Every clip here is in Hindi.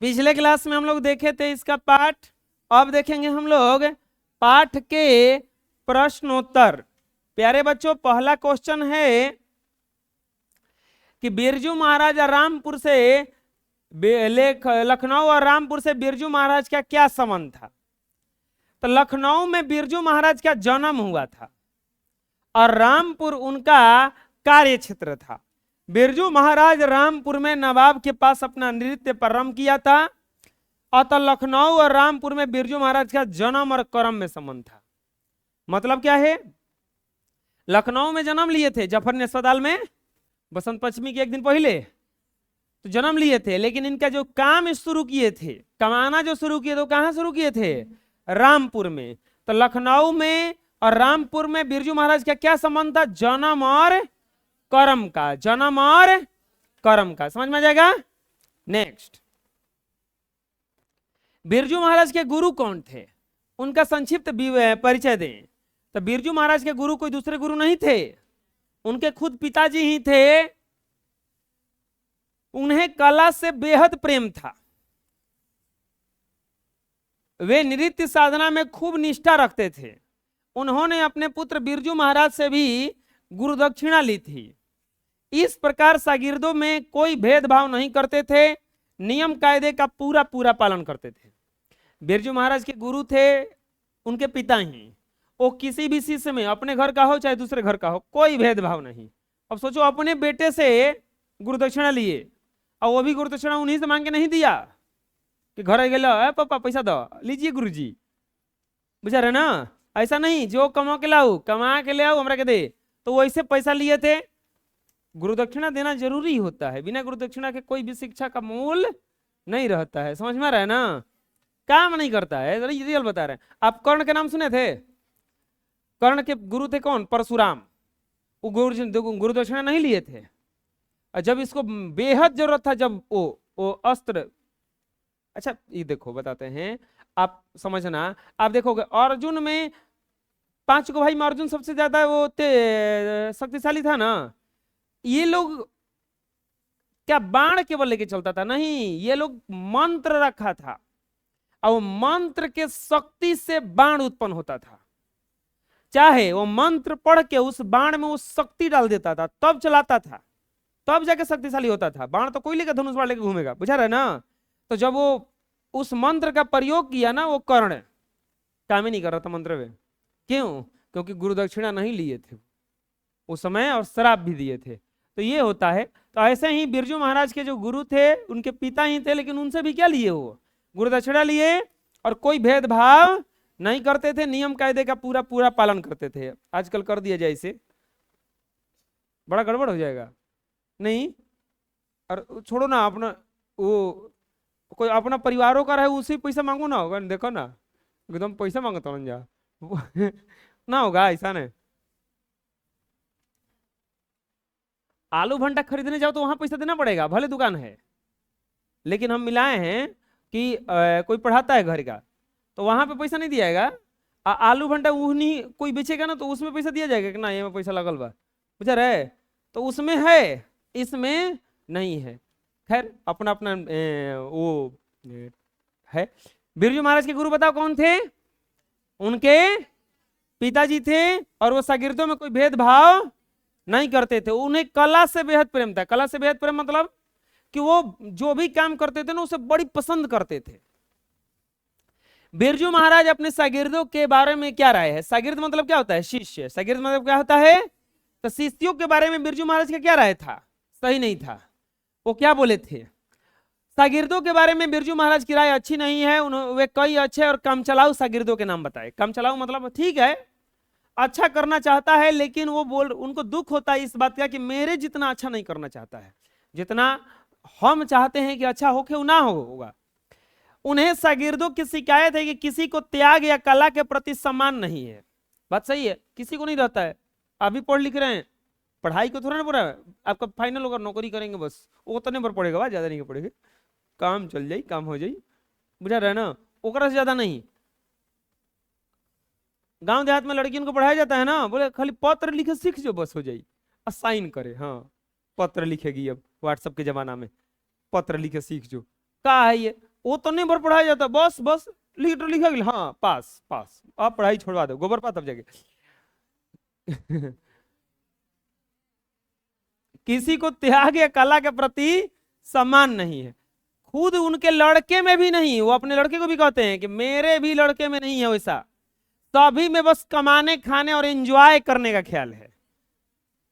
पिछले क्लास में हम लोग देखे थे इसका पाठ, अब देखेंगे हम लोग पाठ के प्रश्नोत्तर। प्यारे बच्चों, पहला क्वेश्चन है कि बिरजू महाराज रामपुर से लखनऊ और रामपुर से बिरजू महाराज का क्या संबंध था। तो लखनऊ में बिरजू महाराज का जन्म हुआ था और रामपुर उनका कार्य क्षेत्र था। बिरजू महाराज रामपुर में नवाब के पास अपना नृत्य प्रारंभ किया था, अतः लखनऊ और रामपुर में बिरजू महाराज का जन्म और कर्म में संबंध था। मतलब क्या है, लखनऊ में जन्म लिए थे जफर ने अस्पताल में बसंत पंचमी के एक दिन पहले तो जन्म लिए थे, लेकिन इनका जो काम शुरू किए थे, कमाना जो शुरू किए थे, वो कहां शुरू किए थे? रामपुर में। तो लखनऊ में और रामपुर में बिरजू महाराज का क्या संबंध था? जन्म और कर्म का, जन्म और कर्म का। समझ में आ जाएगा। नेक्स्ट, बिरजू महाराज के गुरु कौन थे, उनका संक्षिप्त परिचय दें। तो बिरजू महाराज के गुरु कोई दूसरे गुरु नहीं थे, उनके खुद पिताजी ही थे। उन्हें कला से बेहद प्रेम था, वे नृत्य साधना में खूब निष्ठा रखते थे। उन्होंने अपने पुत्र बिरजू महाराज से भी गुरु दक्षिणा ली थी। इस प्रकार शागिर्दों में कोई भेदभाव नहीं करते थे, नियम कायदे का पूरा पूरा पालन करते थे। बिरजू महाराज के गुरु थे उनके पिता ही, वो किसी भी शिष्य में, अपने घर का हो चाहे दूसरे घर का हो, कोई भेदभाव नहीं। अब सोचो, अपने बेटे से गुरु दक्षिणा लिए और वो भी गुरु दक्षिणा उन्हीं से मांग के नहीं दिया कि घर गए पापा पैसा दो, लीजिए गुरुजी, बुझा रहे ना। ऐसा नहीं, जो कमा के लाओ, कमा के ले आओ हमरा के दे, तो वो ऐसे पैसा लिए थे। गुरु दक्षिणा देना जरूरी होता है, बिना गुरु दक्षिणा के कोई भी शिक्षा का मूल नहीं रहता है। समझ में आ रहा है ना, काम नहीं करता है। रियल बता रहे हैं। आप कर्ण के नाम सुने थे? कर्ण के गुरु थे कौन? परशुराम। वो गुरु दक्षिणा नहीं लिए थे, और जब इसको बेहद जरूरत था, जब वो अस्त्र, अच्छा ये देखो बताते हैं, आप समझना। आप देखोगे अर्जुन में 5 को भाई में अर्जुन सबसे ज्यादा वो शक्तिशाली था ना। ये लोग क्या बाण केवल लेके चलता था? नहीं, ये लोग मंत्र रखा था और मंत्र के शक्ति से बाण उत्पन्न होता था। चाहे वो मंत्र पढ़ के उस बाण में वो शक्ति डाल देता था, तब चलाता था, तब जाके शक्तिशाली होता था। बाण तो कोई लेकर धनुष बाण लेकर घूमेगा, बुझा रहे ना। तो जब वो उस मंत्र का प्रयोग किया ना, वो कर्ण काम ही नहीं कर रहा था मंत्र में। क्यों? क्योंकि गुरु दक्षिणा नहीं लिए थे उस समय, और श्राप भी दिए थे। तो ये होता है। तो ऐसे ही बिरजू महाराज के जो गुरु थे उनके पिता ही थे, लेकिन उनसे भी क्या लिए? वो गुरु दक्षिणा लिए और कोई भेदभाव नहीं करते थे, नियम कायदे का पूरा पूरा पालन करते थे। आजकल कर दिया जाए इसे, बड़ा गड़बड़ हो जाएगा। नहीं, और छोड़ो ना, अपना वो कोई अपना परिवारों का रहे उसी पैसा मांगो ना, होगा देखो ना, एकदम पैसा मांगता हूँ जा ना होगा ऐसा नहीं। आलू भंटा खरीदने जाओ तो वहां पैसा देना पड़ेगा, भले दुकान है, लेकिन हम मिलाए हैं कि कोई पढ़ाता है घर का, तो वहां पे पैसा नहीं दिया जाएगा। आलू भंटा उन्हीं कोई बेचेगा ना, तो उसमें पैसा दिया जाएगा कि ना, ये में पैसा लगल बा, बुझा रहे। तो उसमें है, इसमें नहीं है। खैर, अपना अपना वो है। बिरजू महाराज के गुरु बताओ कौन थे? उनके पिताजी थे, और वो शागिर्दों में कोई भेदभाव नहीं करते थे। उन्हें कला से बेहद प्रेम था। कला से बेहद प्रेम मतलब कि वो जो भी काम करते थे ना, उसे बड़ी पसंद करते थे। बिरजू महाराज अपने शागिर्दों के बारे में क्या राय है? शागिर्द मतलब क्या होता है? शिष्य। शागिर्द मतलब क्या होता है? तो शिष्यों के बारे में बिरजू महाराज का क्या राय था? सही नहीं था। वो क्या बोले थे? शागिर्दों के बारे में बिरजू महाराज की राय अच्छी नहीं है, वे कई अच्छे और कामचलाऊ शागिर्दों के नाम बताए। कामचलाऊ मतलब ठीक है, अच्छा करना चाहता है, लेकिन वो उनको दुख होता है इस बात का कि मेरे जितना अच्छा नहीं करना चाहता है, जितना हम चाहते हैं कि अच्छा होके ना होगा। उन्हें शागिर्दों की शिकायत है कि किसी को त्याग या कला के प्रति सम्मान नहीं है। बात सही है, किसी को नहीं रहता है। अभी पढ़ लिख रहे हैं, पढ़ाई को थोड़ा ना पूरा आपका फाइनल होगा, नौकरी करेंगे बस, वो तो नहीं पर पड़ेगा, बा ज्यादा नहीं पड़ेगा, काम चल जाए, काम हो जाए, बुझा रहे ना, ओकरा से ज्यादा नहीं। गांव देहात में लड़कियों को पढ़ाया जाता है ना, बोले खाली पत्र लिखे सीख जो, बस हो जाए, असाइन करे। हाँ, पत्र लिखेगी अब व्हाट्सएप के जमाना में, पत्र लिखे सीख जो, का है ये? वो तो नहीं भर पढ़ाया जाता, बस बस लीटर लिखा गया, हाँ पास पास, आप पढ़ाई छोड़वा दो, गोबर पास तब जाके। किसी को त्याग या कला के प्रति सम्मान नहीं है, खुद उनके लड़के में भी नहीं। वो अपने लड़के को भी कहते हैं कि मेरे भी लड़के में नहीं है वैसा, सभी में बस कमाने खाने और एंजॉय करने का ख्याल है,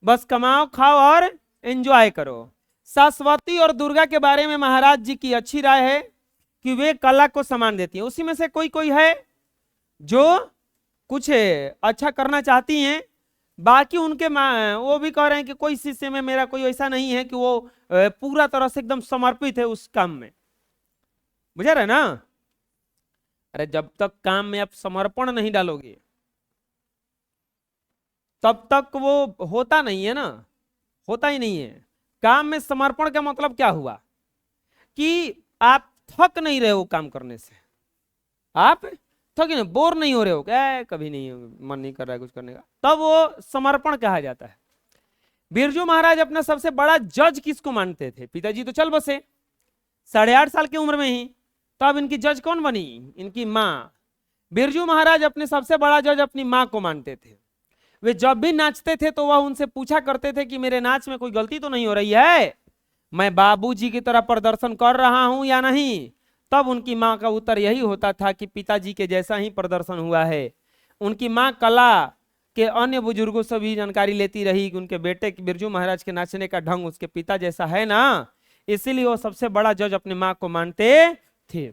बस कमाओ खाओ और एंजॉय करो। सरस्वती और दुर्गा के बारे में महाराज जी की अच्छी राय है कि वे कला को सम्मान देती हैं। उसी में से कोई कोई है जो कुछ अच्छा करना चाहती हैं, बाकी उनके वो भी कह रहे हैं कि कोई शिष्य में मेरा कोई ऐसा नहीं है कि वो पूरा तरह से एकदम समर्पित है उस काम में, बुझा रहे ना। अरे जब तक काम में आप समर्पण नहीं डालोगे तब तक वो होता नहीं है ना, होता ही नहीं है। काम में समर्पण का मतलब क्या हुआ कि आप थक नहीं रहे हो काम करने से, आप थक नहीं, बोर नहीं हो रहे हो, क्या कभी नहीं मन नहीं कर रहा है कुछ करने का, तब वो समर्पण कहा जाता है। बिरजू महाराज अपना सबसे बड़ा जज किसको मानते थे? पिताजी तो चल बसे 8.5 साल की उम्र में ही, तो अब इनकी जज कौन बनी? इनकी माँ। बिरजू महाराज अपने सबसे बड़ा जज अपनी माँ को मानते थे। वे जब भी नाचते थे तो वह उनसे पूछा करते थे कि मेरे नाच में कोई गलती तो नहीं हो रही है, मैं बाबूजी की तरह प्रदर्शन कर रहा हूं या नहीं। तब उनकी माँ का उत्तर यही होता था कि पिताजी के जैसा ही प्रदर्शन हुआ है। उनकी माँ कला के अन्य बुजुर्गों से भी जानकारी लेती रही कि उनके बेटे बिरजू महाराज के नाचने का ढंग उसके पिता जैसा है ना, इसीलिए वो सबसे बड़ा जज अपने माँ को मानते थे।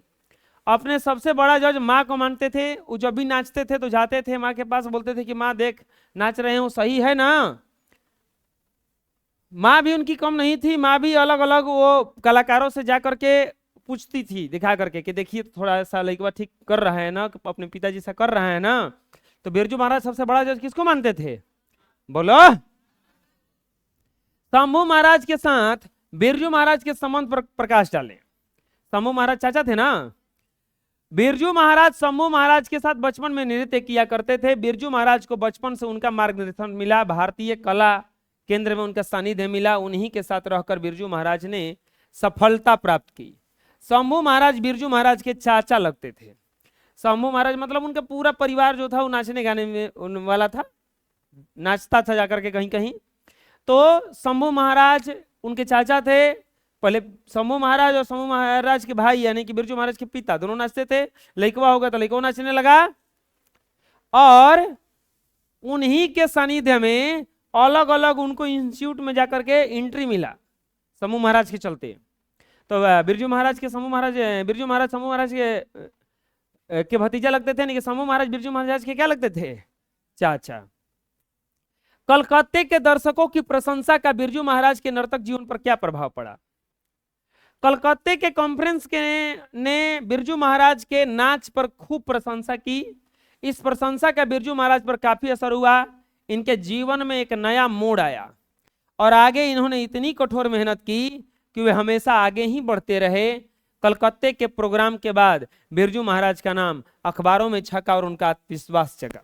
अपने सबसे बड़ा जज माँ को मानते थे। वो जब भी नाचते थे तो जाते थे माँ के पास, बोलते थे कि माँ देख नाच रहे हो, सही है ना। माँ भी उनकी कम नहीं थी, माँ भी अलग अलग वो कलाकारों से जा करके पूछती थी, दिखा करके कि देखिए थोड़ा सा लड़का ठीक कर रहा है ना, अपने पिताजी से कर रहा है ना। तो बिरजू महाराज सबसे बड़ा जज किसको मानते थे? बोलो। शंभू महाराज के साथ बिरजू महाराज के संबंध पर प्रकाश डालें। शंभू महाराज चाचा थे ना। बिरजू महाराज शंभू महाराज के साथ बचपन में नृत्य किया करते थे। बिरजू महाराज को बचपन से उनका मार्गदर्शन मिला, भारतीय कला केंद्र में उनका सानिध्य मिला। उन्हीं के साथ रहकर बिरजू महाराज ने सफलता प्राप्त की। शंभू महाराज बिरजू महाराज के चाचा लगते थे। शंभू महाराज मतलब उनका पूरा परिवार जो था वो नाचने गाने में वाला था, नाचता था जाकर के कहीं कहीं। तो शंभू महाराज उनके चाचा थे। पहले शंभू महाराज और शंभू महाराज के भाई यानी कि बिरजू महाराज के पिता दोनों नाचते थे। लड़कवा होगा तो लड़का नाचने लगा, और उन्हीं के सानिध्य में अलग अलग उनको इंस्टीट्यूट में जाकर के एंट्री मिला शंभू महाराज के चलते। तो बिरजू महाराज के शंभू महाराज, बिरजू महाराज शंभू महाराज के भतीजा लगते थे, नहीं कि शंभू महाराज बिरजू महाराज के क्या लगते थे? चाचा। कलकत्ते के दर्शकों की प्रशंसा का बिरजू महाराज के नर्तक जीवन पर क्या प्रभाव पड़ा? कलकत्ते के कॉन्फ्रेंस के ने बिरजू महाराज के नाच पर खूब प्रशंसा की। इस प्रशंसा का बिरजू महाराज पर काफी असर हुआ। इनके जीवन में एक नया मोड़ आया और आगे इन्होंने इतनी कठोर मेहनत की कि वे हमेशा आगे ही बढ़ते रहे। कलकत्ते के प्रोग्राम के बाद बिरजू महाराज का नाम अखबारों में छका और उनका आत्मविश्वास जगा।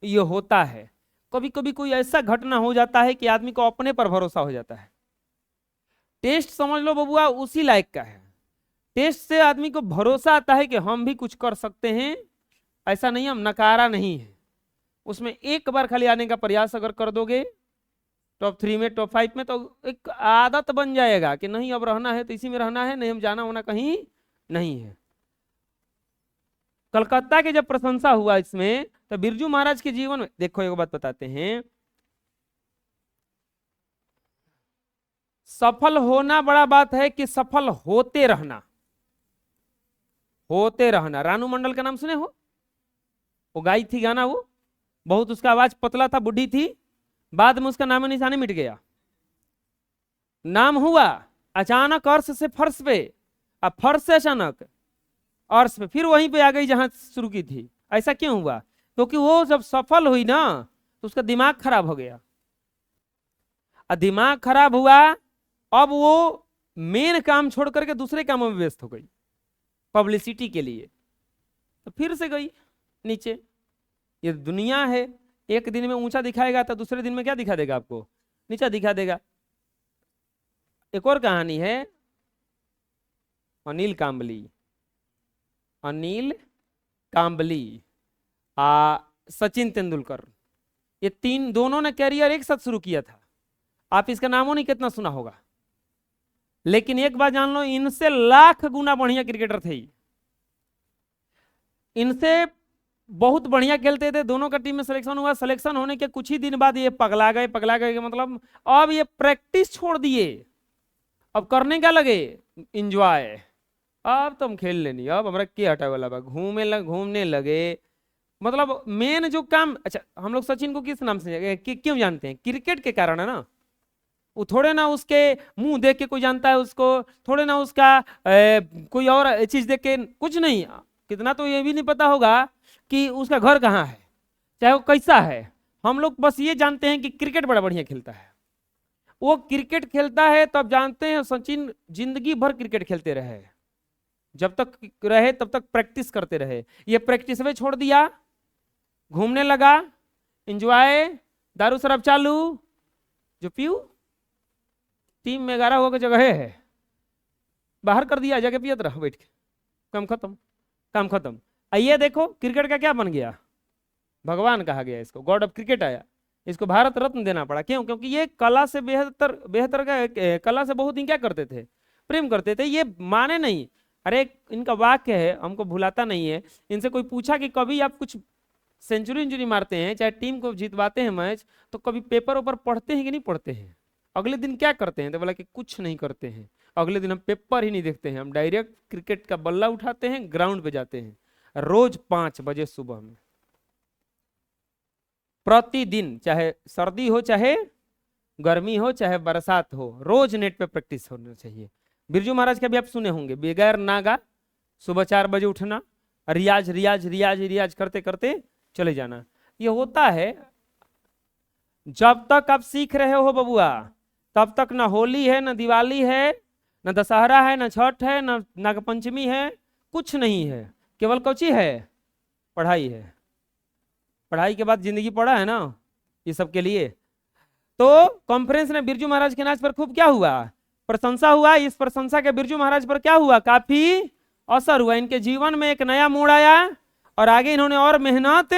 ये होता है, कभी कभी कोई ऐसा घटना हो जाता है कि आदमी को अपने पर भरोसा हो जाता है। टेस्ट समझ लो बबुआ उसी लायक का है। टेस्ट से आदमी को भरोसा आता है कि हम भी कुछ कर सकते हैं, ऐसा नहीं हम नकारा नहीं है। उसमें एक बार खाली आने का प्रयास अगर कर दोगे टॉप 3 में टॉप 5 में, तो एक आदत बन जाएगा कि नहीं अब रहना है तो इसी में रहना है, नहीं हम जाना होना कहीं नहीं है। कलकत्ता के जब प्रशंसा हुआ इसमें, तो बिरजू महाराज के जीवन में देखो एक बात बताते हैं, सफल होना बड़ा बात है कि सफल होते रहना, होते रहना। रानू मंडल का नाम सुने हो? वो गाई थी गाना, वो बहुत उसका आवाज पतला था, बुढ़ी थी, बाद में उसका नाम निशानी मिट गया। नाम हुआ अचानक अर्श से फर्श पे, अब फर्श से अचानक अर्श पे, फिर वहीं पे आ गई जहां शुरू की थी। ऐसा क्यों हुआ? क्योंकि वो जब सफल हुई ना तो उसका दिमाग खराब हो गया। दिमाग खराब हुआ, अब वो मेन काम छोड़ करके दूसरे कामों में व्यस्त हो गई पब्लिसिटी के लिए, तो फिर से गई नीचे। ये दुनिया है, एक दिन में ऊंचा दिखाएगा तो दूसरे दिन में क्या दिखा देगा? आपको नीचा दिखा देगा। एक और कहानी है अनिल कांबली, अनिल कांबली, सचिन तेंदुलकर, ये तीन दोनों ने कैरियर एक साथ शुरू किया था। आप इसका नामों नहीं कितना सुना होगा, लेकिन एक बात जान लो, इनसे लाख गुना बढ़िया क्रिकेटर थे। इनसे बहुत बढ़िया खेलते थे, दोनों का टीम में सिलेक्शन हुआ। सिलेक्शन होने के कुछ ही दिन बाद ये पगला गए। पगला गए मतलब अब ये प्रैक्टिस छोड़ दिए, अब करने क्या लगे, इंजॉय। अब तुम खेल लेनी, अब हमारा क्या हटाए वाला बा, घूमने लगे। मतलब मेन जो काम, अच्छा हम लोग सचिन को किस नाम से क्यों जानते हैं, क्रिकेट के कारण है ना। वो थोड़े ना उसके मुंह देख के कोई जानता है उसको, थोड़े ना उसका कोई और चीज देख के, कुछ नहीं। कितना तो ये भी नहीं पता होगा कि उसका घर कहाँ है, चाहे वो कैसा है। हम लोग बस ये जानते हैं कि क्रिकेट बड़ा बढ़िया खेलता है। वो क्रिकेट खेलता है तब जानते हैं सचिन जिंदगी भर क्रिकेट खेलते रहे, जब तक रहे तब तक प्रैक्टिस करते रहे। ये प्रैक्टिस में छोड़ दिया, घूमने लगा, एंजॉय, दारू शराब चालू, जो पीऊ टीम में 11 होकर जगह है, बाहर कर दिया, जाके पियत रहा बैठ के, काम खत्म, काम खत्म। आइए देखो क्रिकेट का क्या बन गया, भगवान कहा गया इसको, गॉड ऑफ क्रिकेट आया। इसको भारत रत्न देना पड़ा, क्यों? क्योंकि ये कला से बेहतर का, कला से बहुत ही क्या करते थे, प्रेम करते थे। ये माने नहीं, अरे इनका वाक्य है, हमको भुलाता नहीं है। इनसे कोई पूछा कि कभी आप कुछ सेंचुरी मारते हैं, चाहे टीम को जितवाते हैं मैच, तो कभी पेपर ऊपर पढ़ते हैं कि नहीं पढ़ते हैं? अगले दिन क्या करते हैं? तो बोला कि कुछ नहीं करते हैं, अगले दिन हम पेपर ही नहीं देखते हैं, हम डायरेक्ट क्रिकेट का बल्ला उठाते हैं, ग्राउंड पे जाते हैं, रोज 5 बजे सुबह में, प्रतिदिन, चाहे सर्दी हो चाहे गर्मी हो चाहे बरसात हो, रोज नेट पे प्रैक्टिस होना चाहिए। बिरजू महाराज का भी आप सुने होंगे, बगैर नागा सुबह 4 बजे उठना, रियाज रियाज रियाज रियाज करते करते चले जाना। ये होता है जब तक आप सीख रहे हो बबुआ, तब तक ना होली है, ना दिवाली है, ना दशहरा है, ना छठ है, ना नागपंचमी है, कुछ नहीं है। केवल कौची है? पढ़ाई है। पढ़ाई के बाद जिंदगी पड़ा है ना, ये सब के लिए। तो कॉन्फ्रेंस ने बिरजू महाराज के नाच पर खूब क्या हुआ, प्रशंसा हुआ। इस प्रशंसा के बिरजू महाराज पर क्या हुआ, काफी असर हुआ। इनके जीवन में एक नया मोड़ आया और आगे इन्होंने और मेहनत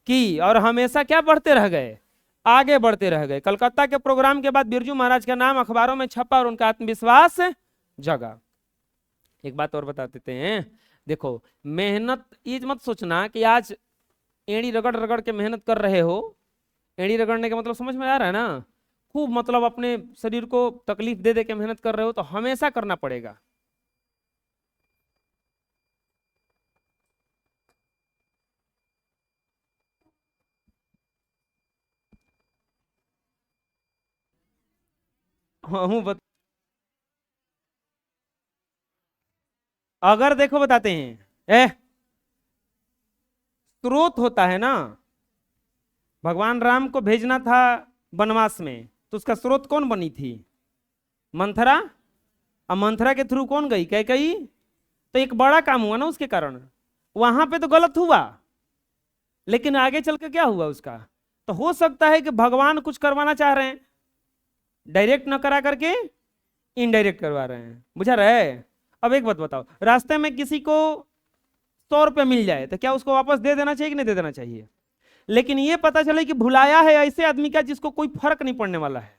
की और हमेशा क्या बढ़ते रह गए, आगे बढ़ते रह गए। कलकत्ता के प्रोग्राम के बाद बिरजू महाराज का नाम अखबारों में छपा और उनका आत्मविश्वास जगा। एक बात और बता देते हैं, देखो मेहनत, ये मत सोचना कि आज एड़ी रगड़ रगड़ के मेहनत कर रहे हो। एड़ी रगड़ने का मतलब समझ में आ रहा है ना, खूब मतलब अपने शरीर को तकलीफ दे दे के मेहनत कर रहे हो, तो हमेशा करना पड़ेगा। हाँ, अगर देखो बताते हैं, स्रोत होता है ना, भगवान राम को भेजना था वनवास में, तो उसका स्रोत कौन बनी थी, मंथरा। अब मंथरा के थ्रू कौन गई, कैकेयी। तो एक बड़ा काम हुआ ना उसके कारण, वहां पे तो गलत हुआ, लेकिन आगे चल के क्या हुआ उसका। तो हो सकता है कि भगवान कुछ करवाना चाह रहे हैं, डायरेक्ट न करा करके इनडायरेक्ट करवा रहे हैं, बुझा रहे। अब एक बात बताओ, रास्ते में किसी को 100 रुपये मिल जाए तो क्या उसको वापस दे देना चाहिए कि नहीं दे देना चाहिए? लेकिन ये पता चले कि भुलाया है ऐसे आदमी का जिसको कोई फर्क नहीं पड़ने वाला है,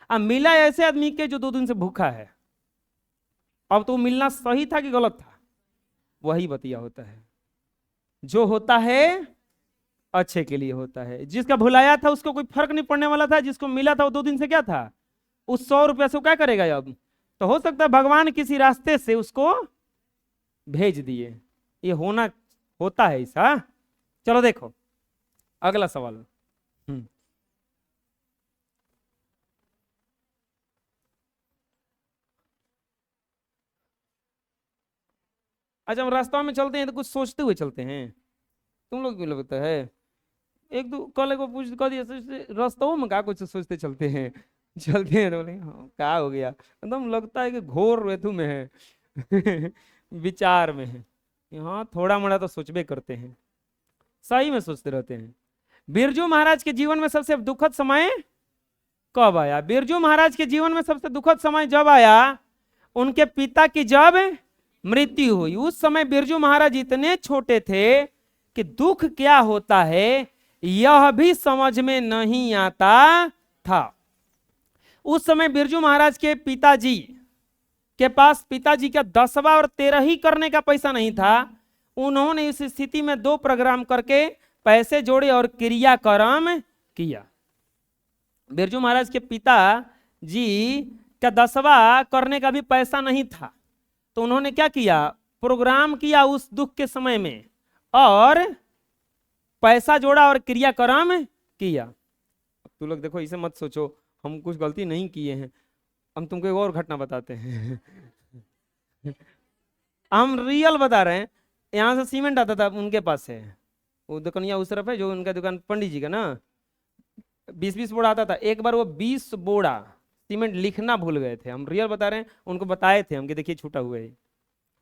अब मिला है ऐसे आदमी के जो 2 दिन से भूखा है। अब तो मिलना सही था कि गलत था? वही बतिया होता है, जो होता है अच्छे के लिए होता है। जिसका भुलाया था उसको कोई फर्क नहीं पड़ने वाला था, जिसको मिला था वो 2 दिन से क्या था, उस 100 रुपया से क्या करेगा अब। तो हो सकता है भगवान किसी रास्ते से उसको भेज दिए, ये होता है ऐसा। चलो देखो अगला सवाल। अच्छा, हम रास्ता में चलते हैं तो कुछ सोचते हुए चलते हैं, तुम लोग क्यों लगता है? एक दो कल को पूछ कर दिया, रास्तों में क्या कुछ सोचते चलते हैं, चलते हैं तो बोले हाँ क्या हो गया, एकदम लगता है कि घोर रेतु में है विचार में है। हाँ थोड़ा मोड़ा तो सोचबे करते हैं, सही में सोचते रहते हैं। बिरजू महाराज के जीवन में सबसे दुखद समय कब आया? बिरजू महाराज के जीवन में सबसे दुखद समय जब आया, उनके पिता की जब मृत्यु हुई। उस समय बिरजू महाराज इतने छोटे थे कि दुख क्या होता है यह भी समझ में नहीं आता था। उस समय बिरजू महाराज के पिताजी के पास पिताजी का 10वां और 13 करने का पैसा नहीं था। उन्होंने इस स्थिति में 2 प्रोग्राम करके पैसे जोड़े और क्रियाक्रम किया। बिरजू महाराज के पिताजी का 10वां करने का भी पैसा नहीं था, तो उन्होंने क्या किया, प्रोग्राम किया उस दुख के समय में और पैसा जोड़ा और क्रियाक्रम किया। तू लोग देखो, इसे मत सोचो हम कुछ गलती नहीं किए हैं, हम तुमको एक और घटना बताते हैं। हम रियल बता रहे हैं। यहाँ से सीमेंट आता था, उनके पास है वो दुकानिया उस तरफ है जो उनका दुकान पंडित जी का ना, 20-20 बोरा आता था। एक बार वो 20 बोरा सीमेंट लिखना भूल गए थे। हम रियल बता रहे हैं, उनको बताए थे हम कि देखिए छूटा हुआ है।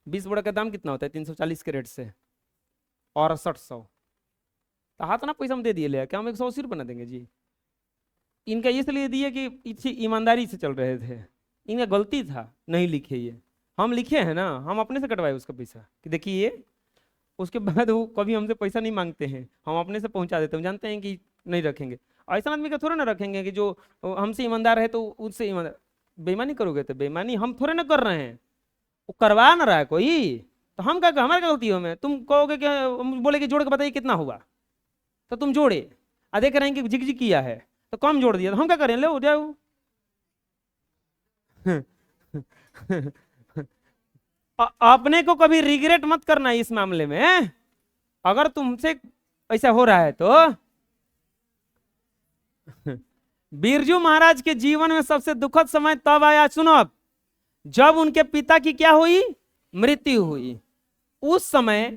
20 बोरा का दाम कितना होता है 340 के रेट से और 6800। तो हाथ ना पैसा हम दे दिए ले, क्या हम 180 रुपये ना देंगे जी। इनका इसलिए दिए कि इच्छी ईमानदारी से चल रहे थे, इनका गलती था नहीं लिखे। ये हम लिखे हैं ना, हम अपने से कटवाए उसका पैसा कि देखिए ये। उसके बाद वो कभी हमसे पैसा नहीं मांगते हैं, हम अपने से पहुंचा देते हैं। जानते हैं कि नहीं रखेंगे, ऐसा आदमी का थोड़ा ना रखेंगे कि जो हमसे ईमानदार है तो उससे ईमानदार। बेईमानी करोगे तो बेईमानी हम थोड़े ना कर रहे हैं, वो करवा ना रहा है कोई, तो हम क्या, हमारी गलती हो में। तुम कहोगे कि बोले कि जोड़ के बताइए कितना हुआ, तो तुम जोड़े देख रहे हैं कि झिक झिक किया है तो कम जोड़ दिया, तो हम क्या करें, ले हो जाओ। अपने को कभी रिग्रेट मत करना इस मामले में। अगर तुमसे ऐसा हो रहा है तो बिरजू महाराज के जीवन में सबसे दुखद समय तब आया, सुनो अब, जब उनके पिता की क्या हुई, मृत्यु हुई। उस समय,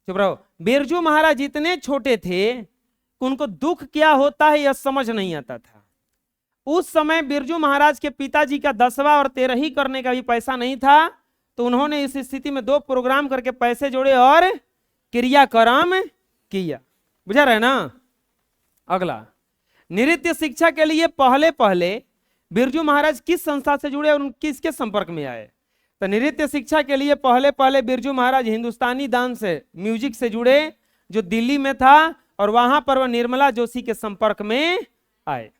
चुप रहो, बिरजू महाराज इतने छोटे थे कि उनको दुख क्या होता है यह समझ नहीं आता था। उस समय बिरजू महाराज के पिताजी का 10वां और 13 करने का भी पैसा नहीं था, तो उन्होंने इस स्थिति में 2 प्रोग्राम करके पैसे जोड़े और क्रियाक्रम किया। बुझा रहे ना। अगला, नृत्य शिक्षा के लिए पहले पहले बिरजू महाराज किस संस्था से जुड़े और किसके संपर्क में आए। तो नृत्य शिक्षा के लिए पहले पहले बिरजू महाराज हिंदुस्तानी डांस से, म्यूजिक से जुड़े, जो दिल्ली में था, और वहां पर वह निर्मला जोशी के संपर्क में आए।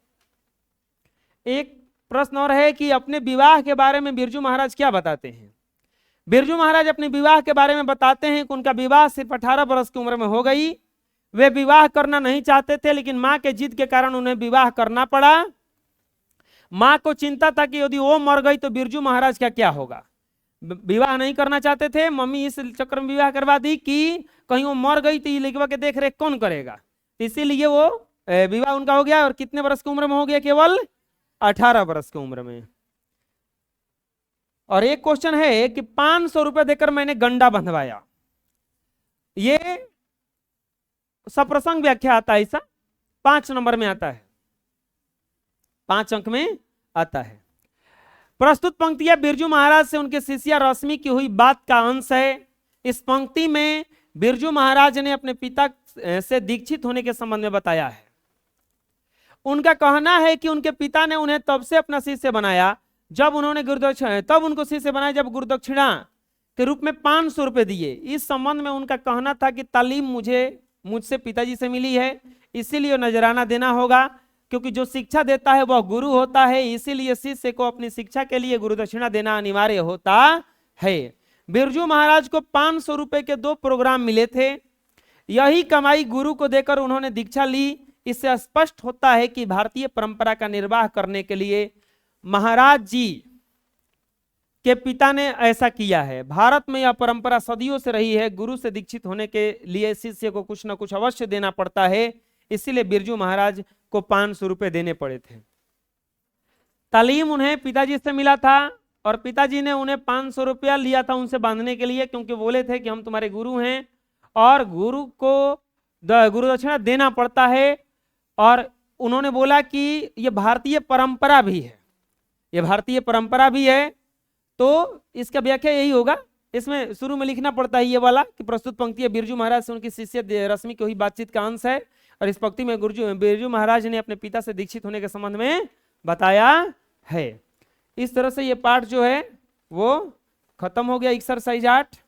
एक प्रश्न और है कि अपने विवाह के बारे में बिरजू महाराज क्या बताते हैं। बिरजू महाराज अपने विवाह के बारे में बताते हैं कि उनका विवाह सिर्फ 18 वर्ष की उम्र में हो गई। वे विवाह करना नहीं चाहते थे, लेकिन मां के जिद के कारण उन्हें विवाह करना पड़ा। मां को चिंता था कि यदि वो मर गई तो बिरजू महाराज का क्या होगा। विवाह नहीं करना चाहते थे, मम्मी इस चक्कर में विवाह करवा दी कि कहीं वो मर गई तो ये लड़का के देख रेख कौन करेगा। इसीलिए वो विवाह उनका हो गया। और कितने वर्ष की उम्र में हो गया, केवल 18 वर्ष की उम्र में। और एक क्वेश्चन है कि 500 रुपए देकर मैंने गंडा बंधवाया, ये सप्रसंग व्याख्या आता है, ऐसा 5 नंबर में आता है, 5 अंक में आता है। प्रस्तुत पंक्तियां बिरजू महाराज से उनके शिष्या रश्मि की हुई बात का अंश है। इस पंक्ति में बिरजू महाराज ने अपने पिता से दीक्षित होने के संबंध में बताया है। उनका कहना है कि उनके पिता ने उन्हें तब से अपना शिष्य बनाया जब उन्होंने गुरुदक्षिणा, तब उनको शिष्य बनाया जब गुरुदक्षिणा के रूप में 500 रुपए दिए। इस संबंध में उनका कहना था कि तालीम मुझसे पिताजी से मिली है, इसीलिए नजराना देना होगा, क्योंकि जो शिक्षा देता है वह गुरु होता है, इसीलिए शिष्य को अपनी शिक्षा के लिए गुरुदक्षिणा देना अनिवार्य होता है। बिरजू महाराज को 500 रुपए के 2 प्रोग्राम मिले थे। यही कमाई गुरु को देकर उन्होंने दीक्षा ली। इससे स्पष्ट होता है कि भारतीय परंपरा का निर्वाह करने के लिए महाराज जी के पिता ने ऐसा किया है। भारत में यह परंपरा सदियों से रही है, गुरु से दीक्षित होने के लिए शिष्य को कुछ न कुछ अवश्य देना पड़ता है, इसीलिए बिरजू महाराज को 500 रुपए देने पड़े थे। तालीम उन्हें पिताजी से मिला था और पिताजी ने उन्हें 500 रुपया लिया था उनसे बांधने के लिए, क्योंकि बोले थे कि हम तुम्हारे गुरु हैं और गुरु को गुरुदक्षिणा देना पड़ता है। और उन्होंने बोला कि ये भारतीय परंपरा भी है, ये भारतीय परंपरा भी है, तो इसका व्याख्या यही होगा। इसमें शुरू में लिखना पड़ता है ये वाला कि प्रस्तुत पंक्ति बिरजू महाराज से उनकी शिष्य रश्मि की हुई बातचीत का अंश है। और इस पंक्ति में बिरजू महाराज ने अपने पिता से दीक्षित होने के संबंध में बताया है। इस तरह से ये पाठ जो है वो खत्म हो गया एक्सरसाइज 8।